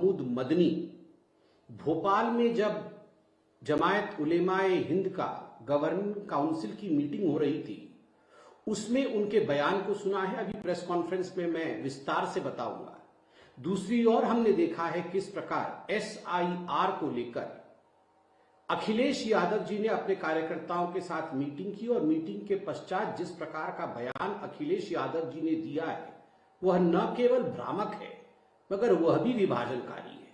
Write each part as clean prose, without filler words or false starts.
महमूद मदनी भोपाल में जब जमायत उलेमाए हिंद का गवर्निंग काउंसिल की मीटिंग हो रही थी, उसमें उनके बयान को सुना है। अभी प्रेस कॉन्फ्रेंस में मैं विस्तार से बताऊंगा। दूसरी ओर हमने देखा है किस प्रकार SIR को लेकर अखिलेश यादव जी ने अपने कार्यकर्ताओं के साथ मीटिंग की और मीटिंग के पश्चात जिस प्रकार का बयान अखिलेश यादव जी ने दिया है वह न केवल भ्रामक है मगर वह भी विभाजनकारी है।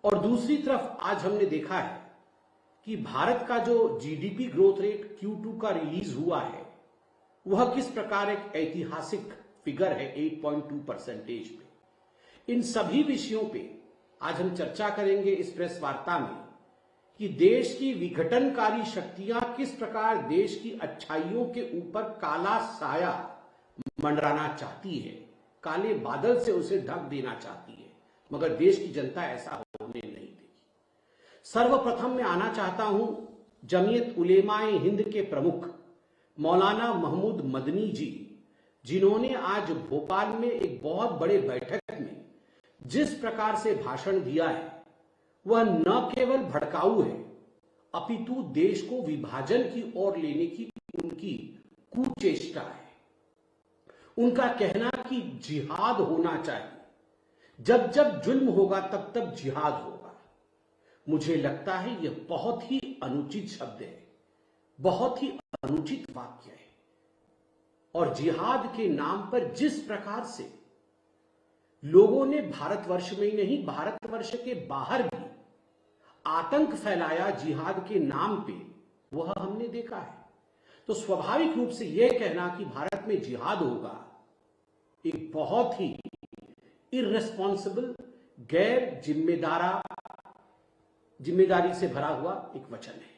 और दूसरी तरफ आज हमने देखा है कि भारत का जो GDP ग्रोथ रेट Q2 का रिलीज हुआ है वह किस प्रकार एक ऐतिहासिक फिगर है 8.2% में। इन सभी विषयों पे आज हम चर्चा करेंगे इस प्रेस वार्ता में कि देश की विघटनकारी शक्तियां किस प्रकार देश की अच्छाइयों के ऊपर काला साया मंडराना चाहती है, काले बादल से उसे ढक देना चाहती है, मगर देश की जनता ऐसा होने नहीं देगी। सर्वप्रथम मैं आना चाहता हूं जमीयत उलेमाए हिंद के प्रमुख मौलाना महमूद मदनी जी, जिन्होंने आज भोपाल में एक बहुत बड़े बैठक में जिस प्रकार से भाषण दिया है वह न केवल भड़काऊ है अपितु देश को विभाजन की ओर लेने की उनकी कुचेष्टा है। उनका कहना कि जिहाद होना चाहिए, जब जब जुल्म होगा तब तब जिहाद होगा, मुझे लगता है यह बहुत ही अनुचित शब्द है, बहुत ही अनुचित वाक्य है। और जिहाद के नाम पर जिस प्रकार से लोगों ने भारतवर्ष में ही नहीं भारतवर्ष के बाहर भी आतंक फैलाया जिहाद के नाम पे, वह हमने देखा है। तो स्वाभाविक रूप से यह कहना कि भारत में जिहाद होगा एक बहुत ही इररेस्पॉन्सिबल, गैर जिम्मेदारी से भरा हुआ एक वचन है।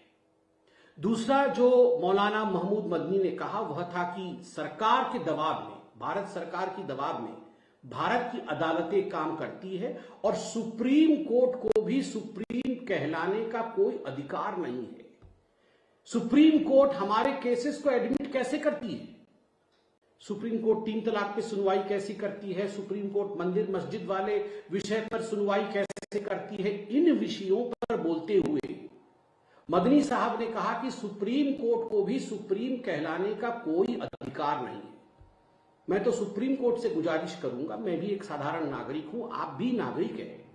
दूसरा जो मौलाना महमूद मदनी ने कहा वह था कि सरकार के दबाव में, भारत सरकार की दबाव में भारत की अदालतें काम करती है और सुप्रीम कोर्ट को भी सुप्रीम कहलाने का कोई अधिकार नहीं है। सुप्रीम कोर्ट हमारे केसेस को एडमिट कैसे करती है? सुप्रीम कोर्ट 3 तलाक पे सुनवाई कैसी करती है? सुप्रीम कोर्ट मंदिर मस्जिद वाले विषय पर सुनवाई कैसे करती है? इन विषयों पर बोलते हुए मदनी साहब ने कहा कि सुप्रीम कोर्ट को भी सुप्रीम कहलाने का कोई अधिकार नहीं है। मैं तो सुप्रीम कोर्ट से गुजारिश करूंगा, मैं भी एक साधारण नागरिक हूं, आप भी नागरिक हैं,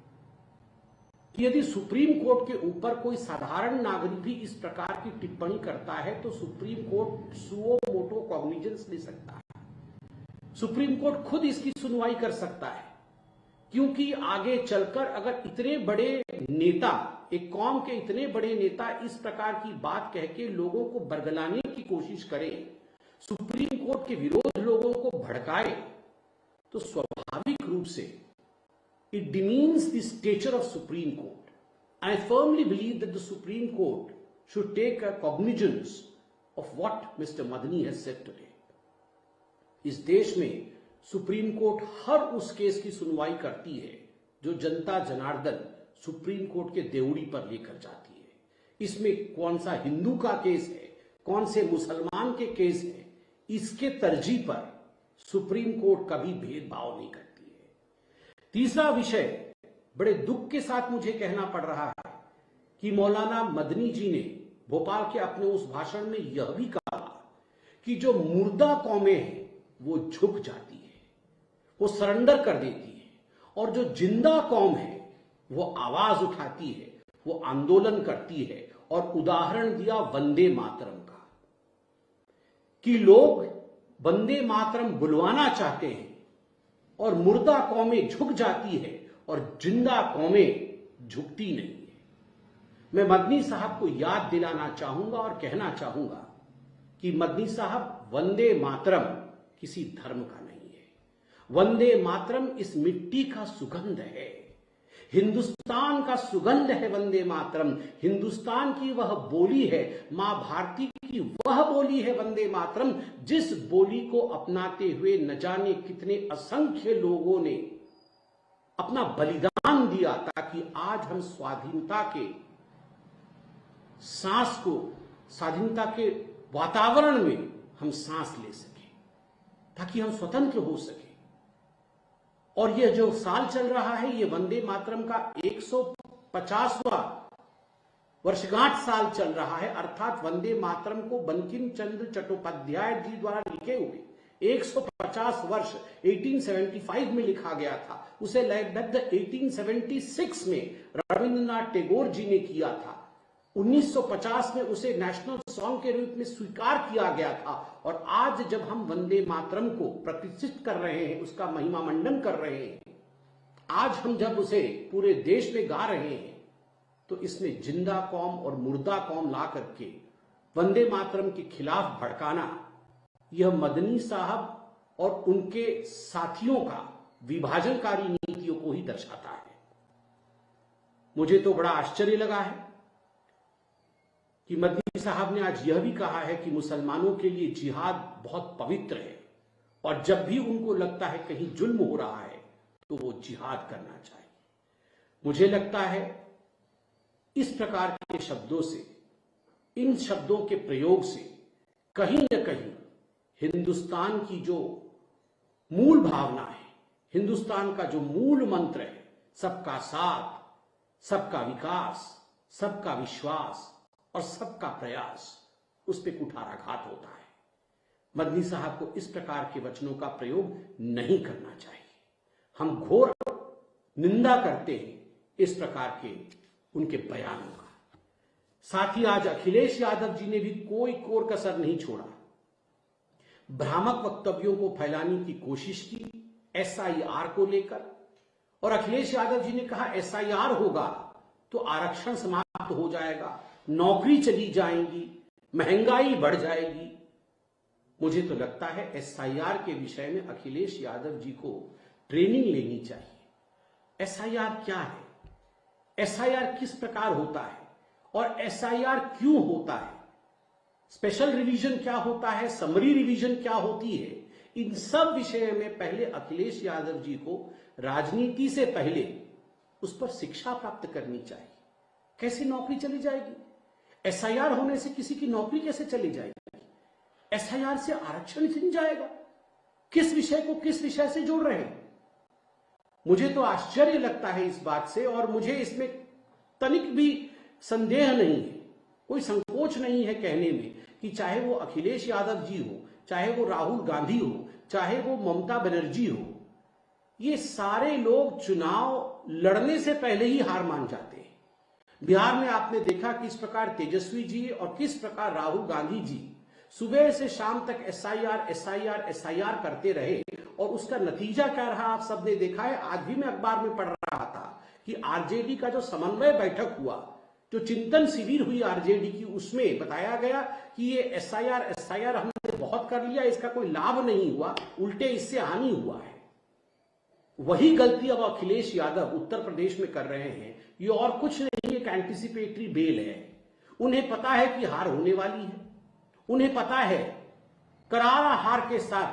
कि यदि सुप्रीम कोर्ट के ऊपर कोई साधारण नागरिक भी इस प्रकार की टिप्पणी करता है तो supreme court suo motu cognizance ले सकता है। सुप्रीम कोर्ट खुद इसकी सुनवाई कर सकता है, क्योंकि आगे चलकर अगर इतने बड़े नेता, एक कौम के इतने बड़े नेता इस प्रकार की बात कह के लोगों को बरगलाने की कोशिश करें, सुप्रीम कोर्ट के विरोध लोगों को भड़काए, तो स्वाभाविक रूप से it demeans the stature of Supreme Court. I firmly believe that the Supreme Court should take a cognizance of what Mr. Madani has said today. इस देश में सुप्रीम कोर्ट हर उस केस की सुनवाई करती है जो जनता जनार्दन सुप्रीम कोर्ट के देवड़ी पर लेकर जाती है। इसमें कौन सा हिंदू का केस है, कौन से मुसलमान के केस है, इसके तरजीह पर सुप्रीम कोर्ट कभी भेदभाव नहीं करती है। तीसरा विषय, बड़े दुख के साथ मुझे कहना पड़ रहा है कि मौलाना मदनी जी ने भोपाल के अपने उस भाषण में यह भी कहा कि जो मुर्दा कौमें हैं वो झुक जाती है, वो सरेंडर कर देती है, और जो जिंदा कौम है वो आवाज उठाती है, वो आंदोलन करती है। और उदाहरण दिया वंदे मातरम का, कि लोग वंदे मातरम बुलवाना चाहते हैं और मुर्दा कौमें झुक जाती है और जिंदा कौमें झुकती नहीं है। मैं मदनी साहब को याद दिलाना चाहूंगा और कहना चाहूंगा कि मदनी साहब, वंदे मातरम किसी धर्म का नहीं है। वंदे मातरम इस मिट्टी का सुगंध है, हिंदुस्तान का सुगंध है वंदे मातरम। हिंदुस्तान की वह बोली है, मां भारती की वह बोली है वंदे मातरम, जिस बोली को अपनाते हुए न जाने कितने असंख्य लोगों ने अपना बलिदान दिया ताकि आज हम स्वाधीनता के सांस को, स्वाधीनता के वातावरण में हम सांस ले सके, ताकि हम स्वतंत्र हो सके। और यह जो साल चल रहा है, ये वंदे मातरम का 150वां वर्षगांठ साल चल रहा है। अर्थात वंदे मातरम को बंकिम चंद्र चट्टोपाध्याय जी द्वारा लिखे हुए 150 वर्ष 1875 में लिखा गया था, उसे लयबद्ध 1876 में रविंद्रनाथ टैगोर जी ने किया था। 1950 में उसे नेशनल सॉन्ग के रूप में स्वीकार किया गया था। और आज जब हम वंदे मातरम को प्रतिष्ठित कर रहे हैं, उसका महिमा मंडन कर रहे हैं, आज हम जब उसे पूरे देश में गा रहे हैं, तो इसमें जिंदा कौम और मुर्दा कौम ला करके वंदे मातरम के खिलाफ भड़काना, यह मदनी साहब और उनके साथियों का विभाजनकारी नीतियों को ही दर्शाता है। मुझे तो बड़ा आश्चर्य लगा है कि मदनी साहब ने आज यह भी कहा है कि मुसलमानों के लिए जिहाद बहुत पवित्र है और जब भी उनको लगता है कहीं जुल्म हो रहा है तो वो जिहाद करना चाहिए। मुझे लगता है इस प्रकार के शब्दों से, इन शब्दों के प्रयोग से कहीं न कहीं हिंदुस्तान की जो मूल भावना है, हिंदुस्तान का जो मूल मंत्र है, सबका साथ, सबका विकास, सबका विश्वास और सबका प्रयास, उस पर कुठाराघात होता है। मदनी साहब को इस प्रकार के वचनों का प्रयोग नहीं करना चाहिए। हम घोर निंदा करते हैं इस प्रकार के उनके बयानों का। साथ ही आज अखिलेश यादव जी ने भी कोई कोर कसर नहीं छोड़ा, भ्रामक वक्तव्यों को फैलाने की कोशिश की एसआईआर को लेकर। और अखिलेश यादव जी ने कहा एसआईआर होगा तो आरक्षण समाप्त हो जाएगा, नौकरी चली जाएंगी, महंगाई बढ़ जाएगी। मुझे तो लगता है एसआईआर के विषय में अखिलेश यादव जी को ट्रेनिंग लेनी चाहिए। एसआईआर क्या है, एसआईआर किस प्रकार होता है और एसआईआर क्यों होता है, स्पेशल रिवीजन क्या होता है, समरी रिवीजन क्या होती है, इन सब विषय में पहले अखिलेश यादव जी को राजनीति से पहले उस पर शिक्षा प्राप्त करनी चाहिए। कैसे नौकरी चली जाएगी? एसआईआर होने से किसी की नौकरी कैसे चली जाएगी? एसआईआर से आरक्षण छिन जाएगा? किस विषय को किस विषय से जोड़ रहे हैं? मुझे तो आश्चर्य लगता है इस बात से, और मुझे इसमें तनिक भी संदेह नहीं है, कोई संकोच नहीं है कहने में कि चाहे वो अखिलेश यादव जी हो, चाहे वो राहुल गांधी हो, चाहे वो ममता बनर्जी हो, ये सारे लोग चुनाव लड़ने से पहले ही हार मान जाते हैं। बिहार में आपने देखा किस प्रकार तेजस्वी जी और किस प्रकार राहुल गांधी जी सुबह से शाम तक एसआईआर एसआईआर एसआईआर करते रहे, और उसका नतीजा क्या रहा आप सबने देखा है। आज भी मैं अखबार में पढ़ रहा था कि आरजेडी का जो समन्वय बैठक हुआ, जो चिंतन शिविर हुई आरजेडी की, उसमें बताया गया कि ये एसआईआर हमने बहुत कर लिया, इसका कोई लाभ नहीं हुआ, उल्टे इससे हानि हुआ है। वही गलती अब अखिलेश यादव उत्तर प्रदेश में कर रहे हैं। ये और कुछ नहीं, एक एंटीसिपेटरी बेल है। उन्हें पता है कि हार होने वाली है, उन्हें पता है करारा हार के साथ